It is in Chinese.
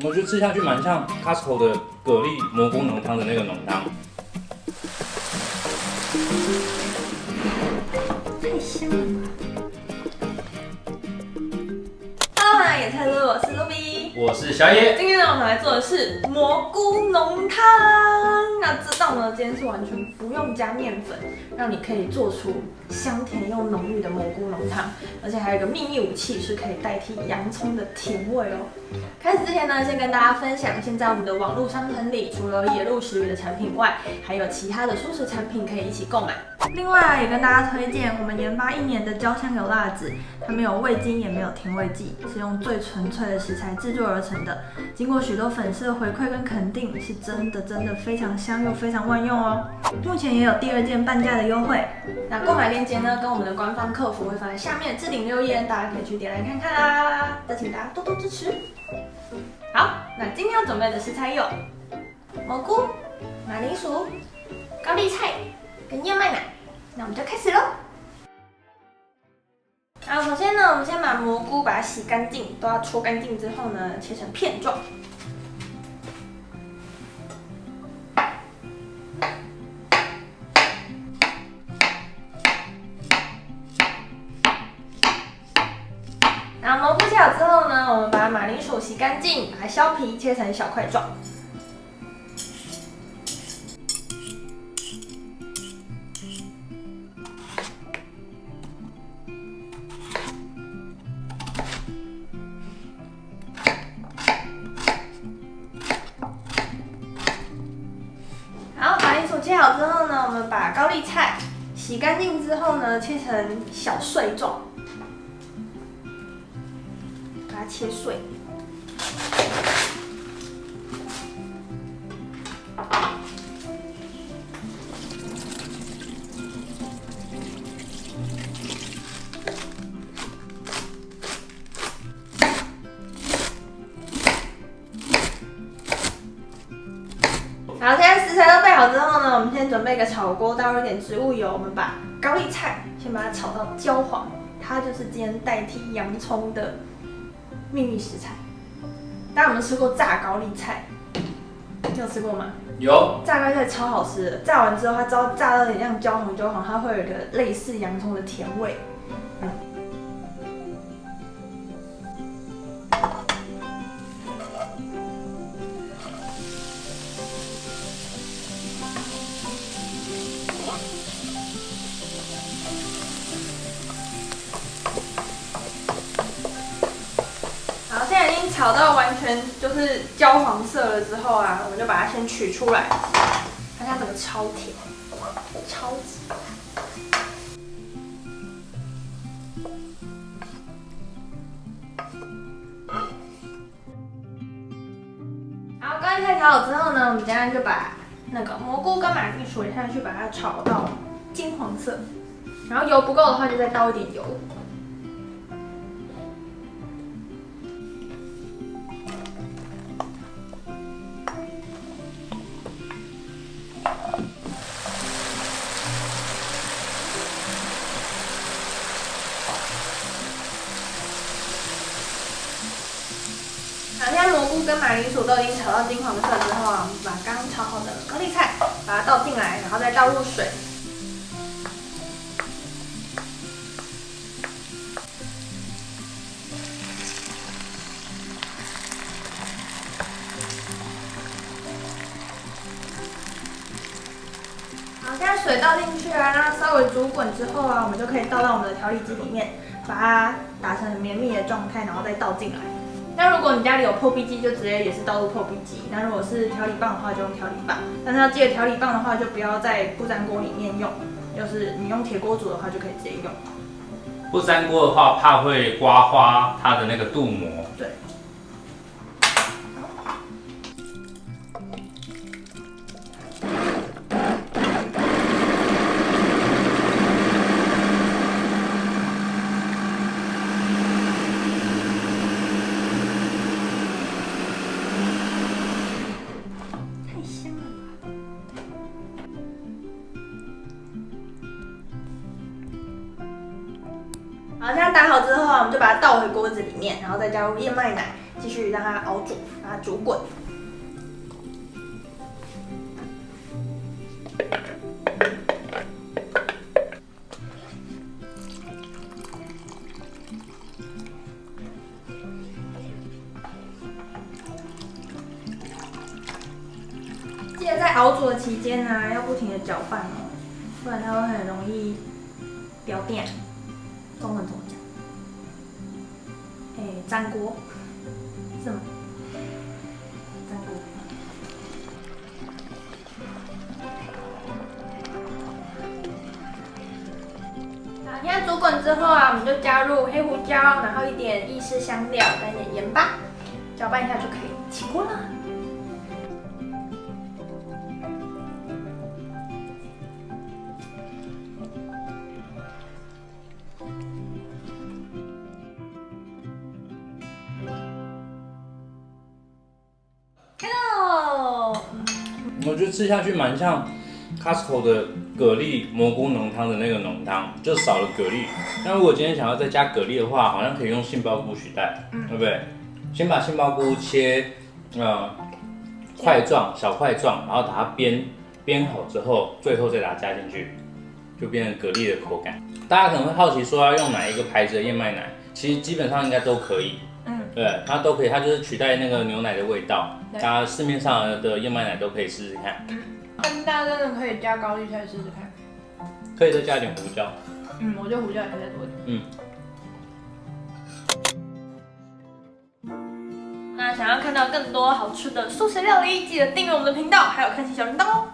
我觉得吃下去蛮像 Costco 的蛤蜊蘑菇浓汤的那个浓汤。太香了吧！Hello， 野菜露，我是露比，我是小野。今天呢，我们来做的是蘑菇浓汤。那这道呢，今天是完全不用加面粉，让你可以做出香甜又浓郁的蘑菇浓汤，而且还有一个秘密武器，是可以代替洋葱的甜味哦。开始之前呢，先跟大家分享，现在我们的网络商城里，除了野鹿食鱼的产品外，还有其他的蔬食产品可以一起购买。另外，也跟大家推荐我们研发1年的焦香油辣子，它没有味精，也没有甜味剂，是用最纯粹的食材制作而成的。经过许多粉丝的回馈跟肯定，是真的非常香又非常万用哦。目前也有第2件半价的优惠，那购买链接呢，跟我们的官方客服会放在下面置顶留言，大家可以去点来看看啦。再请大家多多支持。好，那今天要准备的食材有蘑菇、马铃薯、高丽菜跟燕麦奶。那我们就开始喽。好，首先呢，我们先把蘑菇把它洗干净，都要搓干净之后呢，切成片状。然后蘑菇切好之后呢，我们把马铃薯洗干净，把它削皮，切成小块状。好，马铃薯切好之后呢，我们把高丽菜洗干净之后呢，切成小碎状。把它切碎。好，现在食材都备好之后呢，我们先准备一个炒锅，倒入一点植物油，我们把高丽菜先把它炒到焦黄，它就是今天代替洋葱的秘密食材。大家有没有吃过炸高丽菜？你有吃过吗？有。炸高丽菜超好吃的，炸完之后它炸到有点像焦黄，它会有一个类似洋葱的甜味。炒到完全就是焦黄色了之后啊，我们就把它先取出来，看它整个超甜，超级。好，高丽菜炒好之后呢，我们接下来就把那个蘑菇跟马铃薯下去，把它炒到金黄色。然后油不够的话，就再倒一点油。好，现在蘑菇跟马铃薯都已经炒到金黄色之后啊，我们把刚炒好的高丽菜把它倒进来，然后再倒入水。好，现在水倒进去啊，让它稍微煮滚之后啊，我们就可以倒到我们的调理机里面，把它打成绵密的状态，然后再倒进来。那如果你家里有破壁机，就直接也是倒入破壁机。那如果是调理棒的话，就用调理棒。但是要记得调理棒的话，就不要在不粘锅里面用，就是你用铁锅煮的话，就可以直接用。不粘锅的话，怕会刮花它的那个镀膜。对。好，这样打好之后啊，我们就把它倒回锅子里面，然后再加入燕麦奶，继续让它熬煮，让它煮滚。记得在熬煮的期间呢，要不停的搅拌哦，不然它会很容易掉电。中文怎么讲？粘锅是吗？粘锅。好，现在煮滚之后啊，我们就加入黑胡椒，然后一点意式香料，再一点盐巴，搅拌一下就可以起锅了。开喽！我觉得吃下去蛮像 Costco 的蛤蜊蘑菇浓汤的那个浓汤，就少了蛤蜊。那如果今天想要再加蛤蜊的话，好像可以用杏鲍菇取代，对不对？先把杏鲍菇切块状、小块状，然后把它煸好之后，最后再把它加进去，就变成蛤蜊的口感。大家可能会好奇说要用哪一个牌子的燕麦奶，其实基本上应该都可以。对，它都可以，它就是取代那个牛奶的味道。大家市面上的燕麦奶都可以试试看。但大家真的可以加高丽菜试试看。可以再加一点胡椒。我觉得胡椒也可以再多一点。那想要看到更多好吃的素食料理，记得订阅我们的频道，还有开启小铃铛哦。